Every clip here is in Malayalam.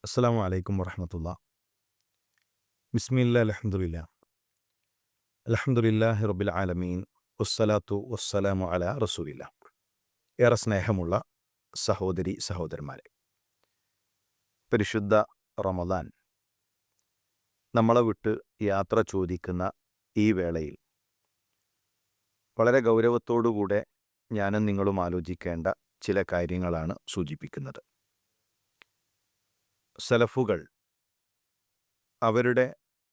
അസ്സലാമു അലൈക്കും വറഹ്മത്തുള്ളാഹി. ബിസ്മില്ലാ അൽഹംദുലില്ലാഹി റബ്ബിൽ ആലമീൻ വസ്സലാത്തു വസ്സലാമു അലാ റസൂലില്ലാ. ഏറെ സ്നേഹമുള്ള സഹോദരി സഹോദരന്മാരെ, പരിശുദ്ധ റമദാൻ നമ്മളെ വിട്ട് യാത്ര ചോദിക്കുന്ന ഈ വേളയിൽ വളരെ ഗൗരവത്തോടുകൂടെ ഞാനും നിങ്ങളും ആലോചിക്കേണ്ട ചില കാര്യങ്ങളാണ് സൂചിപ്പിക്കുന്നത്. സലഫുകൾ അവരുടെ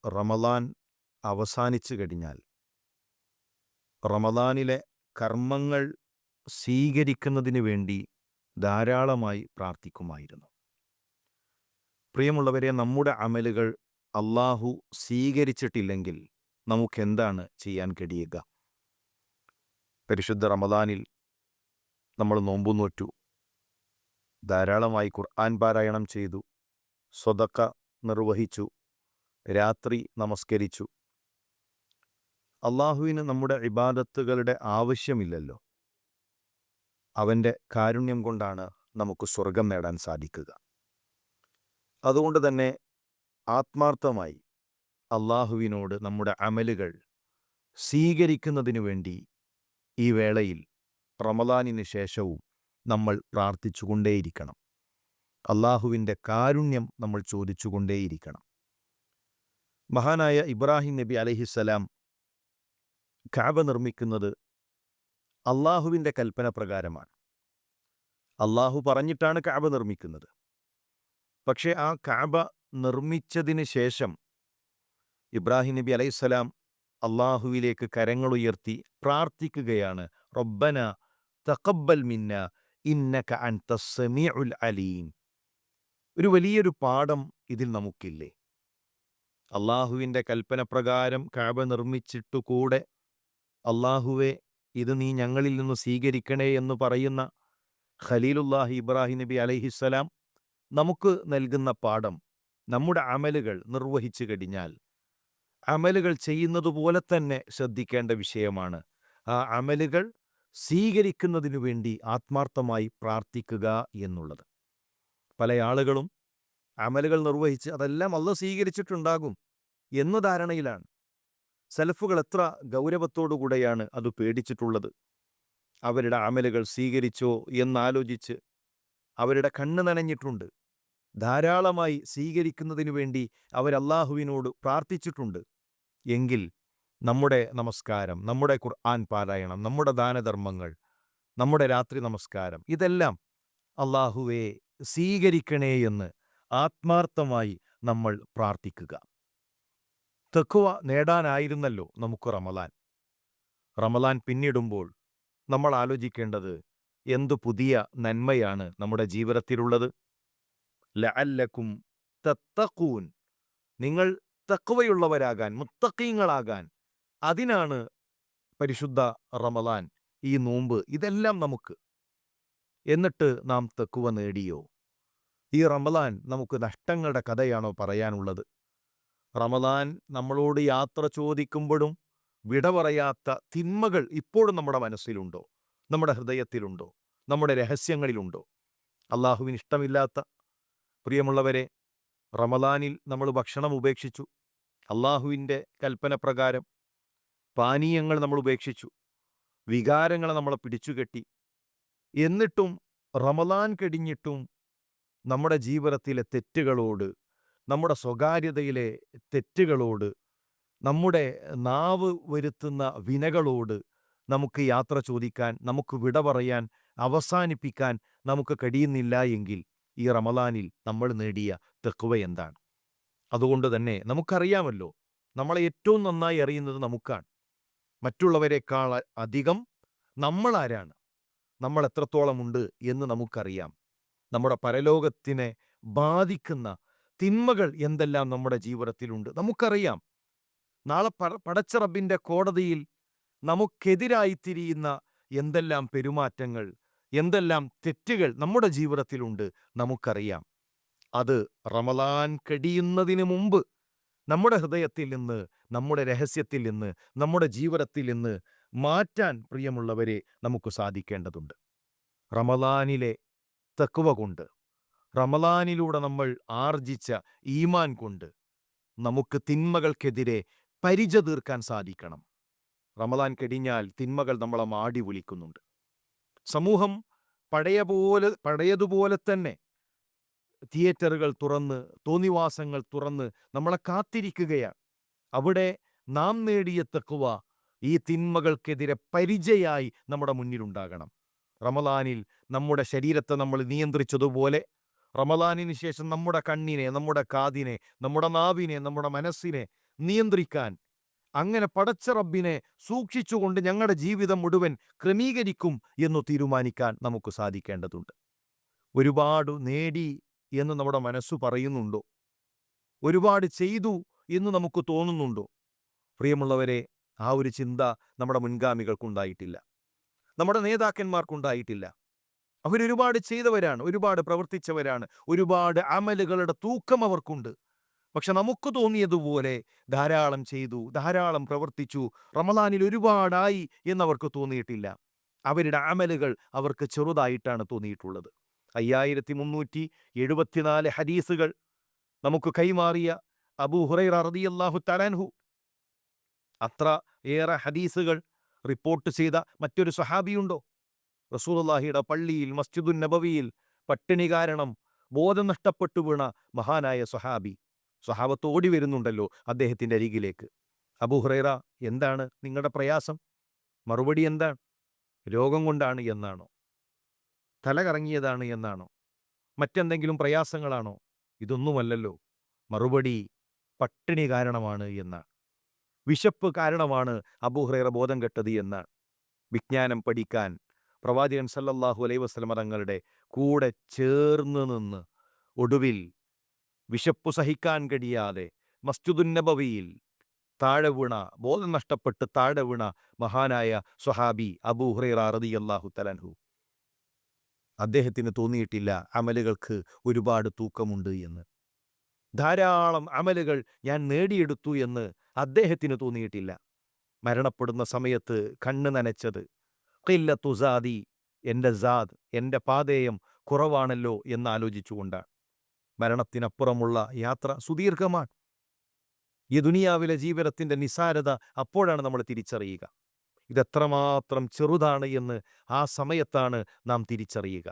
റമദാൻ അവസാനിച്ചു കഴിഞ്ഞാൽ റമദാനിലെ കർമ്മങ്ങൾ സ്വീകരിക്കുന്നതിന് വേണ്ടി ധാരാളമായി പ്രാർത്ഥിക്കുമായിരുന്നു. പ്രിയമുള്ളവരെ, നമ്മുടെ അമലുകൾ അള്ളാഹു സ്വീകരിച്ചിട്ടില്ലെങ്കിൽ നമുക്കെന്താണ് ചെയ്യാൻ കഴിയുക? പരിശുദ്ധ റമദാനിൽ നമ്മൾ നോമ്പു നോറ്റു, ധാരാളമായി ഖുർആൻ പാരായണം ചെയ്തു, സ്വതക്ക നിർവഹിച്ചു, രാത്രി നമസ്കരിച്ചു. അള്ളാഹുവിന് നമ്മുടെ ഇബാദത്തുകളുടെ ആവശ്യമില്ലല്ലോ. അവൻ്റെ കാരുണ്യം കൊണ്ടാണ് നമുക്ക് സ്വർഗം നേടാൻ സാധിക്കുക. അതുകൊണ്ട് തന്നെ ആത്മാർത്ഥമായി അള്ളാഹുവിനോട് നമ്മുടെ അമലുകൾ സ്വീകരിക്കുന്നതിനു വേണ്ടി ഈ വേളയിൽ റമദാനിന് ശേഷവും നമ്മൾ പ്രാർത്ഥിച്ചുകൊണ്ടേയിരിക്കണം. അള്ളാഹുവിൻ്റെ കാരുണ്യം നമ്മൾ ചോദിച്ചുകൊണ്ടേയിരിക്കണം. മഹാനായ ഇബ്രാഹിം നബി അലൈഹിസ്സലാം കഅബ നിർമ്മിക്കുന്നത് അള്ളാഹുവിൻ്റെ കൽപ്പന പ്രകാരമാണ്. അള്ളാഹു പറഞ്ഞിട്ടാണ് കഅബ നിർമ്മിക്കുന്നത്. പക്ഷേ ആ കഅബ നിർമ്മിച്ചതിന് ശേഷം ഇബ്രാഹിം നബി അലൈഹിസ്സലാം അള്ളാഹുവിലേക്ക് കരങ്ങളുയർത്തി പ്രാർത്ഥിക്കുകയാണ്, റബ്ബന തഖബ്ബൽ മിന്ന ഇന്നക അൻതസ് സമീഉൽ അലീം. ഒരു വലിയൊരു പാഠം ഇതിൽ നമുക്കില്ലേ? അള്ളാഹുവിൻ്റെ കൽപ്പന പ്രകാരം കഅബ നിർമ്മിച്ചിട്ടുകൂടെ അള്ളാഹുവെ, ഇത് നീ ഞങ്ങളിൽ നിന്ന് സ്വീകരിക്കണേ എന്ന് പറയുന്ന ഖലീലുല്ലാഹി ഇബ്രാഹിം നബി അലൈഹിസ്സലാം നമുക്ക് നൽകുന്ന പാഠം, നമ്മുടെ അമലുകൾ നിർവഹിച്ചു കഴിഞ്ഞാൽ അമലുകൾ ചെയ്യുന്നതുപോലെ തന്നെ ശ്രദ്ധിക്കേണ്ട വിഷയമാണ് ആ അമലുകൾ സ്വീകരിക്കുന്നതിനു വേണ്ടി ആത്മാർത്ഥമായി പ്രാർത്ഥിക്കുക എന്നുള്ളത്. പല ആളുകളും അമലുകൾ നിർവഹിച്ച് അതെല്ലാം അള്ളാഹു സ്വീകരിച്ചിട്ടുണ്ടാകും എന്ന ധാരണയിലാണ്. സലഫുകൾ എത്ര ഗൗരവത്തോടുകൂടെയാണ് അത് പേടിച്ചിട്ടുള്ളത്. അവരുടെ അമലുകൾ സ്വീകരിച്ചോ എന്നാലോചിച്ച് അവരുടെ കണ്ണ് നനഞ്ഞിട്ടുണ്ട്. ധാരാളമായി സ്വീകരിക്കുന്നതിനു വേണ്ടി അവരല്ലാഹുവിനോട് പ്രാർത്ഥിച്ചിട്ടുണ്ട്. എങ്കിൽ നമ്മുടെ നമസ്കാരം, നമ്മുടെ ഖുർആൻ പാരായണം, നമ്മുടെ ദാനധർമ്മങ്ങൾ, നമ്മുടെ രാത്രി നമസ്കാരം, ഇതെല്ലാം അല്ലാഹുവേ സ്വീകരിക്കണേ എന്ന് ആത്മാർത്ഥമായി നമ്മൾ പ്രാർത്ഥിക്കുക. തഖ്വ നേടാനായിരുന്നല്ലോ നമുക്ക് റമദാൻ. റമദാൻ പിന്നിടുമ്പോൾ നമ്മൾ ആലോചിക്കേണ്ടത്, എന്തു പുതിയ നന്മയാണ് നമ്മുടെ ജീവിതത്തിലുള്ളത്. ലഅല്ലക്കും തത്തഖൂൻ, നിങ്ങൾ തഖ്വയുള്ളവരാകാൻ, മുത്തഖീങ്ങളാകാൻ, അതിനാണ് പരിശുദ്ധ റമദാൻ, ഈ നോമ്പ്, ഇതെല്ലാം നമുക്ക്. എന്നിട്ട് നാം തഖ്വ നേടിയോ? ഈ റമദാൻ നമുക്ക് നഷ്ടങ്ങളുടെ കഥയാണോ പറയാനുള്ളത്? റമദാൻ നമ്മളോട് യാത്ര ചോദിക്കുമ്പോഴും വിട പറയാത്ത തിന്മകൾ ഇപ്പോഴും നമ്മുടെ മനസ്സിലുണ്ടോ? നമ്മുടെ ഹൃദയത്തിലുണ്ടോ? നമ്മുടെ രഹസ്യങ്ങളിലുണ്ടോ? അള്ളാഹുവിന് ഇഷ്ടമില്ലാത്ത, പ്രിയമുള്ളവരെ, റമദാനിൽ നമ്മൾ ഭക്ഷണം ഉപേക്ഷിച്ചു, അള്ളാഹുവിൻ്റെ കൽപ്പന പ്രകാരം പാനീയങ്ങൾ നമ്മൾ ഉപേക്ഷിച്ചു, വികാരങ്ങളെ നമ്മളെ പിടിച്ചുകെട്ടി. എന്നിട്ടും റമദാൻ കഴിഞ്ഞിട്ടും നമ്മുടെ ജീവിതത്തിലെ തെറ്റുകളോട്, നമ്മുടെ സ്വകാര്യതയിലെ തെറ്റുകളോട്, നമ്മുടെ നാവ് വരുത്തുന്ന വിനകളോട് നമുക്ക് യാത്ര ചോദിക്കാൻ, നമുക്ക് വിട പറയാൻ, അവസാനിപ്പിക്കാൻ നമുക്ക് കഴിയുന്നില്ല എങ്കിൽ ഈ റമദാനിൽ നമ്മൾ നേടിയ തഖ്വ എന്താണ്? അതുകൊണ്ട് തന്നെ നമുക്കറിയാമല്ലോ, നമ്മളെ ഏറ്റവും നന്നായി അറിയുന്നത് നമുക്കാണ്. മറ്റുള്ളവരെക്കാൾ അധികം നമ്മൾ ആരാണ്, നമ്മൾ എത്രത്തോളമുണ്ട് എന്ന് നമുക്കറിയാം. നമ്മുടെ പരലോകത്തിനെ ബാധിക്കുന്ന തിന്മകൾ എന്തെല്ലാം നമ്മുടെ ജീവിതത്തിലുണ്ട് നമുക്കറിയാം. നാളെ പടച്ച റബ്ബിൻ്റെ കോടതിയിൽ നമുക്കെതിരായി തിരിയുന്ന എന്തെല്ലാം പെരുമാറ്റങ്ങൾ, എന്തെല്ലാം തെറ്റുകൾ നമ്മുടെ ജീവിതത്തിലുണ്ട് നമുക്കറിയാം. അത് റമദാൻ കഴിയുന്നതിന് മുമ്പ് നമ്മുടെ ഹൃദയത്തിൽ നിന്ന്, നമ്മുടെ രഹസ്യത്തിൽ നിന്ന്, നമ്മുടെ ജീവിതത്തിൽ നിന്ന് മാറ്റാൻ, പ്രിയമുള്ളവരെ, നമുക്ക് സാധിക്കേണ്ടതുണ്ട്. റമദാനിലെ തഖ്വ കൊണ്ട്, റമളാനിലൂടെ നമ്മൾ ആർജിച്ച ഈമാൻ കൊണ്ട് നമുക്ക് തിന്മകൾക്കെതിരെ പരിച തീർക്കാൻ സാധിക്കണം. റമളാൻ കഴിഞ്ഞാൽ തിന്മകൾ നമ്മളെ മാടി വിളിക്കുന്നുണ്ട്. സമൂഹം പഴയതുപോലെ തന്നെ തിയേറ്ററുകൾ തുറന്ന്, തോന്നിവാസങ്ങൾ തുറന്ന് നമ്മളെ കാത്തിരിക്കുകയാണ്. അവിടെ നാം നേടിയ തഖ്വ ഈ തിന്മകൾക്കെതിരെ പരിചയായി നമ്മുടെ മുന്നിലുണ്ടാകണം. റമളാനിൽ നമ്മുടെ ശരീരത്തെ നമ്മൾ നിയന്ത്രിച്ചതുപോലെ റമളാനിന് ശേഷം നമ്മുടെ കണ്ണിനെ, നമ്മുടെ കാതിനെ, നമ്മുടെ നാവിനെ, നമ്മുടെ മനസ്സിനെ നിയന്ത്രിക്കാൻ, അങ്ങനെ പടച്ച റബ്ബിനെ സൂക്ഷിച്ചുകൊണ്ട് ഞങ്ങളുടെ ജീവിതം മുഴുവൻ ക്രമീകരിക്കും എന്ന് തീരുമാനിക്കാൻ നമുക്ക് സാധിക്കേണ്ടതുണ്ട്. ഒരുപാട് നേടി എന്ന് നമ്മുടെ മനസ്സു പറയുന്നുണ്ടോ? ഒരുപാട് ചെയ്തു എന്ന് നമുക്ക് തോന്നുന്നുണ്ടോ? പ്രിയമുള്ളവരെ, ആ ഒരു ചിന്ത നമ്മുടെ മുൻഗാമികൾക്കുണ്ടായിട്ടില്ല, നമ്മുടെ നേതാക്കന്മാർക്കുണ്ടായിട്ടില്ല. അവരൊരുപാട് ചെയ്തവരാണ്, ഒരുപാട് പ്രവർത്തിച്ചവരാണ്, ഒരുപാട് അമലുകളുടെ തൂക്കം അവർക്കുണ്ട്. പക്ഷെ നമുക്ക് തോന്നിയതുപോലെ ധാരാളം ചെയ്തു, ധാരാളം പ്രവർത്തിച്ചു, റമളാനിൽ ഒരുപാടായി എന്നവർക്ക് തോന്നിയിട്ടില്ല. അവരുടെ അമലുകൾ അവർക്ക് ചെറുതായിട്ടാണ് തോന്നിയിട്ടുള്ളത്. 5374 ഹദീസുകൾ നമുക്ക് കൈമാറിയ അബൂ ഹുറൈറ റളിയല്ലാഹു തആല അൻഹു, അത്ര ഏറെ ഹദീസുകൾ റിപ്പോർട്ട് ചെയ്ത മറ്റൊരു സ്വഹാബിയുണ്ടോ? റസൂലുള്ളാഹിയുടെ പള്ളിയിൽ, മസ്ജിദുൻ നബവിയിൽ പട്ടിണി കാരണം ബോധം നഷ്ടപ്പെട്ടു വീണ മഹാനായ സ്വഹാബി. സ്വഹാബത്ത് ഓടി വരുന്നുണ്ടല്ലോ അദ്ദേഹത്തിൻ്റെ അരികിലേക്ക്. അബൂ ഹുറൈറ, എന്താണ് നിങ്ങളുടെ പ്രയാസം? മറുപടി എന്താണ്? രോഗം കൊണ്ടാണ് എന്നാണോ? തല കറങ്ങിയതാണ് എന്നാണോ? മറ്റെന്തെങ്കിലും പ്രയാസങ്ങളാണോ? ഇതൊന്നുമല്ലല്ലോ. മറുപടി പട്ടിണി കാരണമാണ് എന്നാണ്. വിശപ്പ് കാരണമാണ് അബൂ ഹുറൈറ ബോധം കെട്ടത് എന്നാണ്. വിജ്ഞാനം പഠിക്കാൻ പ്രവാചകൻ സല്ലല്ലാഹു അലൈഹി വസല്ലമ തങ്ങളുടെ കൂടെ ചേർന്ന് നിന്ന് ഒടുവിൽ വിശപ്പു സഹിക്കാൻ കഴിയാതെ മസ്ജിദുൻ നബവിയിൽ താഴെ വീണ, ബോധം നഷ്ടപ്പെട്ട് താഴെ വീണ മഹാനായ സ്വഹാബി അബൂ ഹുറൈറ റളിയല്ലാഹു തആല അൻഹു. അദ്ദേഹത്തിന് തോന്നിയിട്ടില്ല അമലുകൾക്ക് ഒരുപാട് തൂക്കമുണ്ട് എന്ന്. ധാരാളം അമലുകൾ ഞാൻ നേടിയെടുത്തു എന്ന് അദ്ദേഹത്തിന് തോന്നിയിട്ടില്ല. മരണപ്പെടുന്ന സമയത്ത് കണ്ണ് നനച്ചത് ഖില്ലത്തു സാദി, എൻ്റെ സാദ്, എൻ്റെ പാതേയം കുറവാണല്ലോ എന്നാലോചിച്ചുകൊണ്ടാണ്. മരണത്തിനപ്പുറമുള്ള യാത്ര സുദീർഘമാണ്. ഈ ദുനിയാവിലെ ജീവിതത്തിൻ്റെ നിസാരത അപ്പോഴാണ് നമ്മൾ തിരിച്ചറിയുക. ഇതെത്രമാത്രം ചെറുതാണ് എന്ന് ആ സമയത്താണ് നാം തിരിച്ചറിയുക.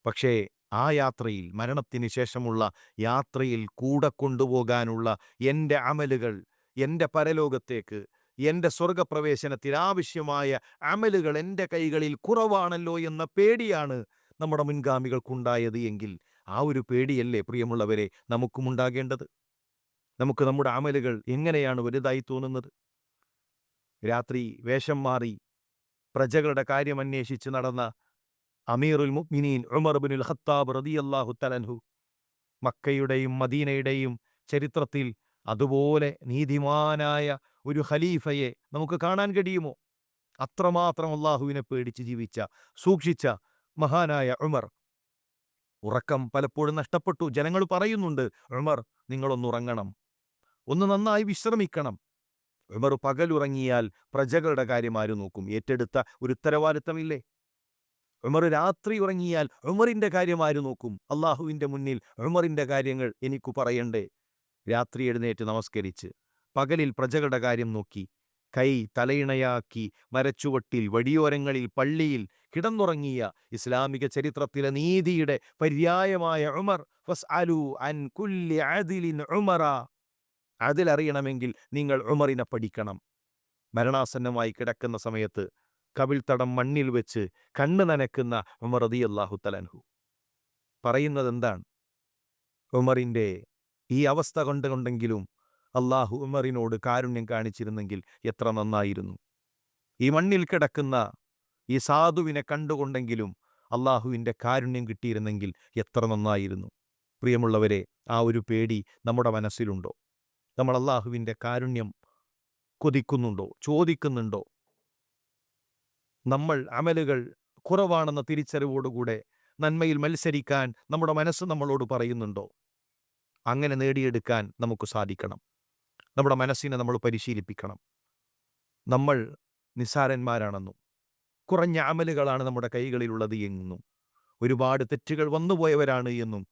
പക്ഷേ ആ യാത്രയിൽ, മരണത്തിന് ശേഷമുള്ള യാത്രയിൽ കൂടെ കൊണ്ടുപോകാനുള്ള എൻ്റെ അമലുകൾ, എൻ്റെ പരലോകത്തേക്ക്, എൻ്റെ സ്വർഗപ്രവേശനത്തിന് ആവശ്യമായ അമലുകൾ എൻ്റെ കൈകളിൽ കുറവാണല്ലോ എന്ന പേടിയാണ് നമ്മുടെ മുൻഗാമികൾക്കുണ്ടായത് എങ്കിൽ ആ ഒരു പേടിയല്ലേ പ്രിയമുള്ളവരെ നമുക്കുമുണ്ടാകേണ്ടത്? നമുക്ക് നമ്മുടെ അമലുകൾ എങ്ങനെയാണ് വലുതായി തോന്നുന്നത്? രാത്രി വേഷം മാറി പ്രജകളുടെ കാര്യം അന്വേഷിച്ച് നടന്ന അമീറുൽ മുഅ്മിനീൻ ഉമർ ഇബ്നുൽ ഖത്താബ് റളിയല്ലാഹു തആല അൻഹു, മക്കയുടെയും മദീനയുടെയും ചരിത്രത്തിൽ അതുപോലെ നീതിമാനായ ഒരു ഖലീഫയെ നമുക്ക് കാണാൻ കഴിയുമോ? അത്രമാത്രം അള്ളാഹുവിനെ പേടിച്ച് ജീവിച്ച, സൂക്ഷിച്ച മഹാനായ ഉമർ. ഉറക്കം പലപ്പോഴും നഷ്ടപ്പെട്ടു. ജനങ്ങൾ പറയുന്നുണ്ട്, ഉമർ നിങ്ങളൊന്നുറങ്ങണം, ഒന്ന് നന്നായി വിശ്രമിക്കണം. ഉമർ പകലുറങ്ങിയാൽ പ്രജകളുടെ കാര്യം ആര് നോക്കും? ഏറ്റെടുത്ത ഒരു ഉത്തരവാദിത്തമില്ലേ? ഉമർ രാത്രി ഉറങ്ങിയാൽ ഉമറിൻ്റെ കാര്യം ആര് നോക്കും? അള്ളാഹുവിൻ്റെ മുന്നിൽ ഉമറിൻ്റെ കാര്യങ്ങൾ എനിക്കു പറയണ്ടേ? രാത്രി എഴുന്നേറ്റ് നമസ്കരിച്ച് പകലിൽ പ്രജകളുടെ കാര്യം നോക്കി, കൈ തലയിണയാക്കി മരച്ചുവട്ടിൽ, വഴിയോരങ്ങളിൽ, പള്ളിയിൽ കിടന്നുറങ്ങിയ ഇസ്ലാമിക ചരിത്രത്തിലെ നീതിയുടെ പര്യായമായ ഉമർ. ഫസ്അലു അൻ കുല്ലി അദിലിൻ ഉമറ. അതിലറിയണമെങ്കിൽ നിങ്ങൾ ഉമറിനെ പഠിക്കണം. മരണാസന്നമായി കിടക്കുന്ന സമയത്ത് കവിൾത്തടം മണ്ണിൽ വെച്ച് കണ്ണ് നനക്കുന്ന ഉമർ റളിയല്ലാഹു തആല അൻഹു പറയുന്നത് എന്താണ്? ഉമറിൻ്റെ ഈ അവസ്ഥ കൊണ്ടെങ്കിലും അള്ളാഹു ഉമറിനോട് കാരുണ്യം കാണിച്ചിരുന്നെങ്കിൽ എത്ര നന്നായിരുന്നു. ഈ മണ്ണിൽ കിടക്കുന്ന ഈ സാധുവിനെ കണ്ടുകൊണ്ടെങ്കിലും അള്ളാഹുവിൻ്റെ കാരുണ്യം കിട്ടിയിരുന്നെങ്കിൽ എത്ര നന്നായിരുന്നു. പ്രിയമുള്ളവരെ, ആ ഒരു പേടി നമ്മുടെ മനസ്സിലുണ്ടോ? നമ്മൾ അള്ളാഹുവിൻ്റെ കാരുണ്യം കൊതിക്കുന്നുണ്ടോ? ചോദിക്കുന്നുണ്ടോ? നമ്മൾ അമലുകൾ കുറവാണെന്ന തിരിച്ചറിവോടുകൂടെ നന്മയിൽ മത്സരിക്കാൻ നമ്മുടെ മനസ്സ് നമ്മളോട് പറയുന്നുണ്ടോ? അങ്ങനെ നേടിയെടുക്കാൻ നമുക്ക് സാധിക്കണം. നമ്മുടെ മനസ്സിനെ നമ്മൾ പരിശീലിപ്പിക്കണം. നമ്മൾ നിസ്സാരന്മാരാണെന്നും കുറഞ്ഞ അമലുകളാണ് നമ്മുടെ കൈകളിലുള്ളത് എന്നും ഒരുപാട് തെറ്റുകൾ വന്നുപോയവരാണ് എന്നും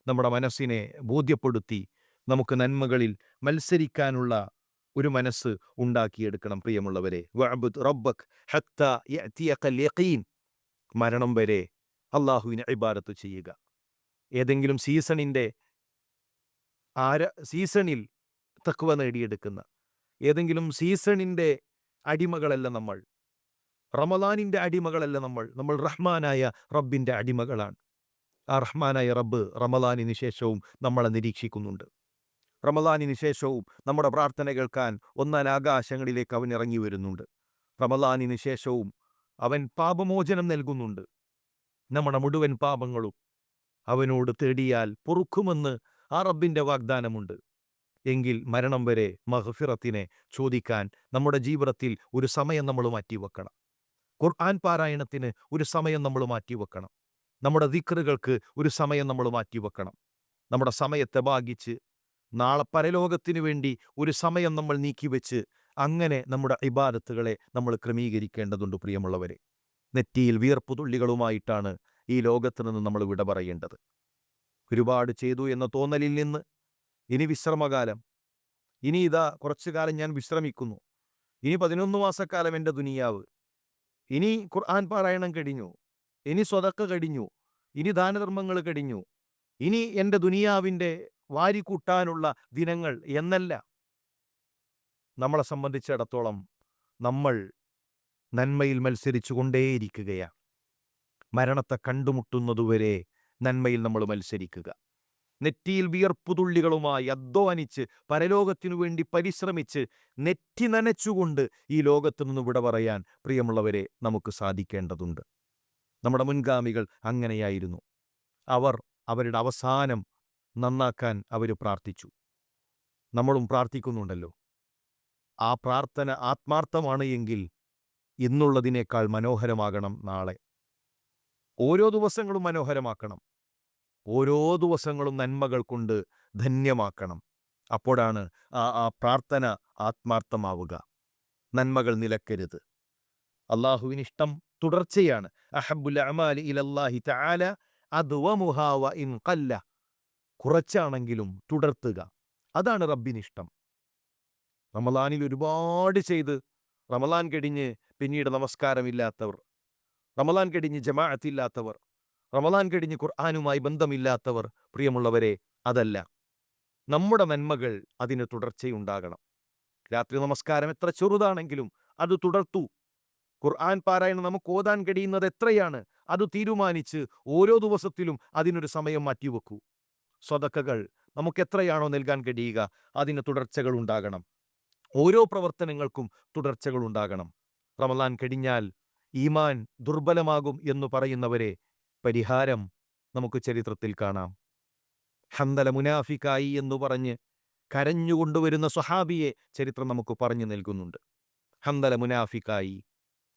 നമ്മുടെ മനസ്സിനെ ബോധ്യപ്പെടുത്തി നമുക്ക് നന്മകളിൽ മത്സരിക്കാനുള്ള ഒരു മനസ്സ് ഉണ്ടാക്കിയെടുക്കണം. പ്രിയമുള്ളവരെ, വഅബ്ദ് റബ്ബക് ഹത്താ യഅതിയകൽ യഖീൻ, മരണം വരെ അള്ളാഹുവിനെ ഇബാദത്ത് ചെയ്യുക. ഏതെങ്കിലും സീസണിൽ തഖ്വ നേടിയെടുക്കുന്ന ഏതെങ്കിലും സീസണിൻ്റെ അടിമകളല്ല നമ്മൾ. റമദാനിൻ്റെ അടിമകളല്ല നമ്മൾ റഹ്മാനായ റബ്ബിൻ്റെ അടിമകളാണ്. ആ റഹ്മാനായ റബ്ബ് റമദാനിന് ശേഷവും നമ്മളെ നിരീക്ഷിക്കുന്നുണ്ട്. റമദാനിന് ശേഷവും നമ്മുടെ പ്രാർത്ഥന കേൾക്കാൻ ഒന്നാം ആകാശങ്ങളിലേക്ക് അവൻ ഇറങ്ങി വരുന്നുണ്ട്. റമദാനിന് ശേഷവും അവൻ പാപമോചനം നൽകുന്നുണ്ട്. നമ്മുടെ മുഴുവൻ പാപങ്ങളും അവനോട് തേടിയാൽ പൊറുക്കുമെന്ന് ആ റബ്ബിൻ്റെ വാഗ്ദാനമുണ്ട്. എങ്കിൽ മരണം വരെ മഗ്ഫിറത്തിനെ ചോദിക്കാൻ നമ്മുടെ ജീവിതത്തിൽ ഒരു സമയം നമ്മൾ മാറ്റിവെക്കണം. ഖുർആൻ പാരായണത്തിന് ഒരു സമയം നമ്മൾ മാറ്റിവെക്കണം. നമ്മുടെ ദിക്റുകൾക്ക് ഒരു സമയം നമ്മൾ മാറ്റിവെക്കണം. നമ്മുടെ സമയത്തെ ഭാഗിച്ച് നാളെ പരലോകത്തിനു വേണ്ടി ഒരു സമയം നമ്മൾ നീക്കിവെച്ച് അങ്ങനെ നമ്മുടെ ഇബാദത്തുകളെ നമ്മൾ ക്രമീകരിക്കേണ്ടതുണ്ട്. പ്രിയമുള്ളവരെ, നെറ്റിയിൽ വിയർപ്പുതുള്ളികളുമായിട്ടാണ് ഈ ലോകത്ത് നിന്ന് നമ്മൾ വിട പറയേണ്ടത്. ഒരുപാട് ചെയ്തു എന്ന തോന്നലിൽ നിന്ന് ഇനി വിശ്രമകാലം, ഇനി ഇതാ കുറച്ചു കാലം ഞാൻ വിശ്രമിക്കുന്നു, ഇനി 11 മാസക്കാലം എൻ്റെ ദുനിയാവ്, ഇനി ഖുർആൻ പാരായണം കഴിഞ്ഞു, ഇനി സ്വതക്ക കഴിഞ്ഞു, ഇനി ദാനധർമ്മങ്ങൾ കഴിഞ്ഞു, ഇനി എൻ്റെ ദുനിയാവിൻ്റെ വാരിക്കൂട്ടാനുള്ള ദിനങ്ങൾ എന്നല്ല. നമ്മളെ സംബന്ധിച്ചിടത്തോളം നമ്മൾ നന്മയിൽ മത്സരിച്ചു കൊണ്ടേയിരിക്കുകയാണ്. മരണത്തെ കണ്ടുമുട്ടുന്നതുവരെ നന്മയിൽ നമ്മൾ മത്സരിക്കുക. നെറ്റിയിൽ വിയർപ്പുതുള്ളികളുമായി അധ്വാനിച്ച് പരലോകത്തിനു വേണ്ടി പരിശ്രമിച്ച് നെറ്റി നനച്ചുകൊണ്ട് ഈ ലോകത്തു നിന്ന് വിട പറയാൻ പ്രിയമുള്ളവരെ നമുക്ക് സാധിക്കേണ്ടതുണ്ട്. നമ്മുടെ മുൻഗാമികൾ അങ്ങനെയായിരുന്നു. അവർ അവരുടെ അവസാനം നന്നാക്കാൻ അവർ പ്രാർത്ഥിച്ചു. നമ്മളും പ്രാർത്ഥിക്കുന്നുണ്ടല്ലോ. ആ പ്രാർത്ഥന ആത്മാർത്ഥമാണ് എങ്കിൽ ഇന്നുള്ളതിനേക്കാൾ മനോഹരമാകണം നാളെ. ഓരോ ദിവസങ്ങളും മനോഹരമാക്കണം. ഓരോ ദിവസങ്ങളും നന്മകൾ കൊണ്ട് ധന്യമാക്കണം. അപ്പോഴാണ് ആ പ്രാർത്ഥന ആത്മാർത്ഥമാവുക. നന്മകൾ നിലക്കരുത്. അള്ളാഹുവിനിഷ്ടം തുടർച്ചയാണ്. അഹബ്ബുൽ അഅമാലി ഇലല്ലാഹി തആല അദ്വമുഹാ വ ഇൻ ഖല്ല. കുറച്ചാണെങ്കിലും തുടർത്തുക, അതാണ് റബ്ബിനിഷ്ടം. റമളാനിൽ ഒരുപാട് ചെയ്ത് റമളാൻ കഴിഞ്ഞ് പിന്നീട് നമസ്കാരമില്ലാത്തവർ, റമളാൻ കഴിഞ്ഞ് ജമാഅത്തില്ലാത്തവർ, റമളാൻ കഴിഞ്ഞ് ഖുർആനുമായി ബന്ധമില്ലാത്തവർ, പ്രിയമുള്ളവരെ, അതല്ല. നമ്മുടെ നന്മകൾ അതിന് തുടർച്ചയുണ്ടാകണം. രാത്രി നമസ്കാരം എത്ര ചെറുതാണെങ്കിലും അത് തുടർത്തു. ഖുർആൻ പാരായണം നമുക്ക് ഓതാൻ കഴിയുന്നത് എത്രയാണ് അത് തീരുമാനിച്ച് ഓരോ ദിവസത്തിലും അതിനൊരു സമയം മാറ്റിവെക്കൂ. സ്വതക്കകൾ നമുക്ക് എത്രയാണോ നൽകാൻ കഴിയുക അതിന് തുടർച്ചകൾ ഉണ്ടാകണം. ഓരോ പ്രവർത്തനങ്ങൾക്കും തുടർച്ചകൾ ഉണ്ടാകണം. റമളാൻ കഴിഞ്ഞാൽ ഈമാൻ ദുർബലമാകും എന്ന് പറയുന്നവരെ പരിഹാരം നമുക്ക് ചരിത്രത്തിൽ കാണാം. ഹന്തല മുനാഫിക്കായി എന്ന് പറഞ്ഞ് കരഞ്ഞുകൊണ്ടുവരുന്ന സ്വഹാബിയെ ചരിത്രം നമുക്ക് പറഞ്ഞു നൽകുന്നുണ്ട്. ഹന്തല മുനാഫിക്കായി.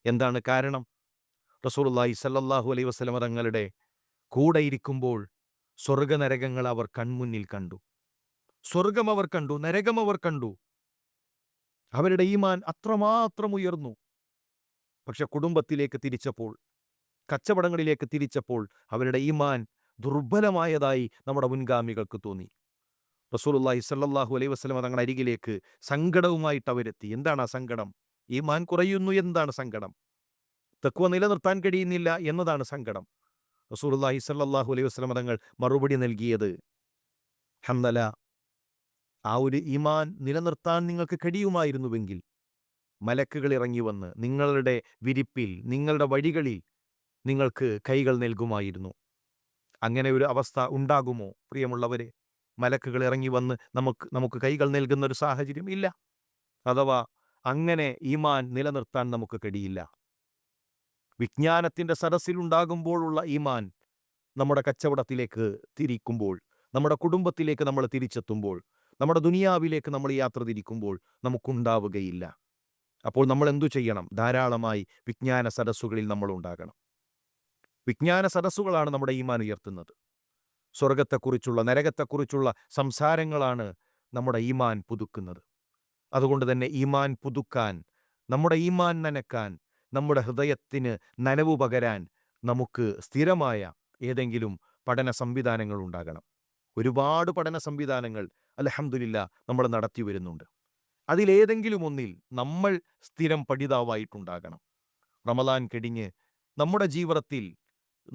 എന്താണ് കാരണം? റസൂലുള്ളാഹി സ്വല്ലല്ലാഹു അലൈഹി വസല്ലം തങ്ങളുടെ കൂടെ ഇരിക്കുമ്പോൾ സ്വർഗനരകങ്ങൾ അവർ കൺമുന്നിൽ കണ്ടു. സ്വർഗം അവർ കണ്ടു, നരകം അവർ കണ്ടു. അവരുടെ ഈമാൻ അത്രമാത്രം ഉയർന്നു. പക്ഷെ കുടുംബത്തിലേക്ക് തിരിച്ചപ്പോൾ, കച്ചവടങ്ങളിലേക്ക് തിരിച്ചപ്പോൾ അവരുടെ ഈമാൻ ദുർബലമായതായി നമ്മുടെ മുൻഗാമികൾക്ക് തോന്നി. റസൂലുള്ളാഹി സ്വല്ലല്ലാഹു അലൈഹി വസല്ലം തങ്ങളുടെ അരികിലേക്ക് സങ്കടവുമായിട്ട് അവരെത്തി. എന്താണ് ആ സങ്കടം? ഈമാൻ കുറയുന്നു എന്നതാണ് സങ്കടം. തഖ്വ നിലനിർത്താൻ കഴിയുന്നില്ല എന്നതാണ് സങ്കടം. റസൂലുള്ളാഹി സ്വല്ലല്ലാഹു അലൈഹി വസല്ലം തങ്ങൾ മറുപടി നൽകിയത്, ഹംദല, ആ ഒരു ഈമാൻ നിലനിർത്താൻ നിങ്ങൾക്ക് കഴിയുമായിരുന്നുവെങ്കിൽ മലക്കുകൾ ഇറങ്ങി വന്ന് നിങ്ങളുടെ വിരിപ്പിൽ, നിങ്ങളുടെ വഴികളിൽ നിങ്ങൾക്ക് കൈകൾ നൽകുമായിരുന്നു. അങ്ങനെ ഒരു അവസ്ഥ ഉണ്ടാകുമോ പ്രിയമുള്ളവരെ? മലക്കുകൾ ഇറങ്ങി വന്ന് നമുക്ക് കൈകൾ നൽകുന്ന ഒരു സാഹചര്യം ഇല്ല. അഥവാ അങ്ങനെ ഈമാൻ നിലനിർത്താൻ നമുക്ക് കഴിയില്ല. വിജ്ഞാനത്തിൻ്റെ സദസ്സിലുണ്ടാകുമ്പോഴുള്ള ഈമാൻ നമ്മുടെ കച്ചവടത്തിലേക്ക് തിരിക്കുമ്പോൾ, നമ്മുടെ കുടുംബത്തിലേക്ക് നമ്മൾ തിരിച്ചെത്തുമ്പോൾ, നമ്മുടെ ദുനിയാവിലേക്ക് നമ്മൾ യാത്ര തിരിക്കുമ്പോൾ നമുക്കുണ്ടാവുകയില്ല. അപ്പോൾ നമ്മൾ എന്തു ചെയ്യണം? ധാരാളമായി വിജ്ഞാന സദസ്സുകളിൽ നമ്മൾ ഉണ്ടാകണം. വിജ്ഞാന സദസ്സുകളാണ് നമ്മുടെ ഈമാൻ ഉയർത്തുന്നത്. സ്വർഗത്തെക്കുറിച്ചുള്ള, നരകത്തെക്കുറിച്ചുള്ള സംസാരങ്ങളാണ് നമ്മുടെ ഈമാൻ പുതുക്കുന്നത്. അതുകൊണ്ട് തന്നെ ഈമാൻ പുതുക്കാൻ, നമ്മുടെ ഈമാൻ നനക്കാൻ, നമ്മുടെ ഹൃദയത്തിന് നനവു പകരാൻ നമുക്ക് സ്ഥിരമായ ഏതെങ്കിലും പഠന സംവിധാനങ്ങൾ ഉണ്ടാകണം. ഒരുപാട് പഠന സംവിധാനങ്ങൾ അൽഹംദുലില്ലാ നമ്മൾ നടത്തി വരുന്നുണ്ട്. അതിലേതെങ്കിലും ഒന്നിൽ നമ്മൾ സ്ഥിരം പഠിതാവായിട്ടുണ്ടാകണം. റമദാൻ കഴിഞ്ഞ് നമ്മുടെ ജീവിതത്തിൽ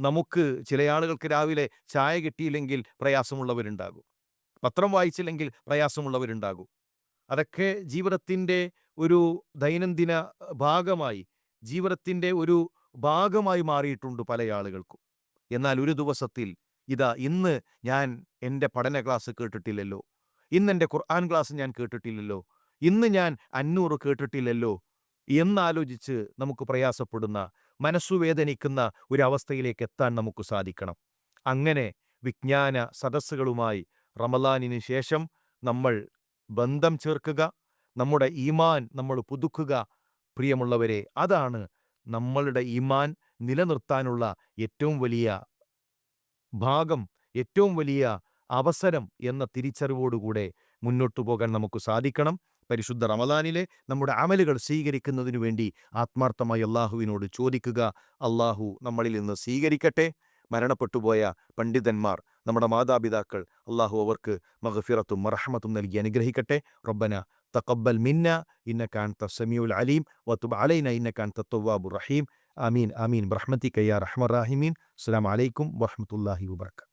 നമുക്ക് ചില ആളുകൾക്ക് രാവിലെ ചായ കിട്ടിയില്ലെങ്കിൽ പ്രയാസമുള്ളവരുണ്ടാകും. പത്രം വായിച്ചില്ലെങ്കിൽ പ്രയാസമുള്ളവരുണ്ടാകും. അതൊക്കെ ജീവിതത്തിൻ്റെ ഒരു ദൈനംദിന ഭാഗമായി, ജീവിതത്തിൻ്റെ ഒരു ഭാഗമായി മാറിയിട്ടുണ്ട് പല ആളുകൾക്കും. എന്നാൽ ഒരു ദിവസത്തിൽ ഇതാ ഇന്ന് ഞാൻ എൻ്റെ പഠന ക്ലാസ് കേട്ടിട്ടില്ലല്ലോ, ഇന്ന് എൻ്റെ ഖുർആൻ ക്ലാസ് ഞാൻ കേട്ടിട്ടില്ലല്ലോ, ഇന്ന് ഞാൻ 500 കേട്ടിട്ടില്ലല്ലോ എന്നാലോചിച്ച് നമുക്ക് പ്രയാസപ്പെടുന്ന, മനസ്സുവേദനിക്കുന്ന ഒരവസ്ഥയിലേക്ക് എത്താൻ നമുക്ക് സാധിക്കണം. അങ്ങനെ വിജ്ഞാന സദസ്സുകളുമായി റമദാനിന് ശേഷം നമ്മൾ ബന്ധം ചേർക്കുക, നമ്മുടെ ഈമാൻ നമ്മൾ പുതുക്കുക. പ്രിയമുള്ളവരെ, അതാണ് നമ്മളുടെ ഈമാൻ നിലനിർത്താനുള്ള ഏറ്റവും വലിയ ഭാഗം, ഏറ്റവും വലിയ അവസരം എന്ന തിരിച്ചറിവോടുകൂടെ മുന്നോട്ടു പോകാൻ നമുക്ക് സാധിക്കണം. പരിശുദ്ധ റമദാനിലെ നമ്മുടെ അമലുകൾ സ്വീകരിക്കുന്നതിനു വേണ്ടി ആത്മാർത്ഥമായി അള്ളാഹുവിനോട് ചോദിക്കുക. അള്ളാഹു നമ്മളിൽ നിന്ന് സ്വീകരിക്കട്ടെ. മരണപ്പെട്ടുപോയ പണ്ഡിതന്മാർ, നമ്മുടെ മാതാപിതാക്കൾ, അള്ളാഹു അവർക്ക് മഗ്ഫിറത്തും മർഹമത്തും നൽകി അനുഗ്രഹിക്കട്ടെ. റബ്ബന തഖബ്ബൽ മിന്ന ഇന്നക അൻത സമീഉൽ അലീം വതുബ് അലൈന ഇന്നക അൻത തവ്വാബുർ റഹീം. ആമീൻ ആമീൻ ബിറഹ്മതിക യാ അർഹമർ റഹീമീൻ. അസ്സലാമു അലൈക്കും വറഹ്മത്തുള്ളാഹി വബറകാതുഹു.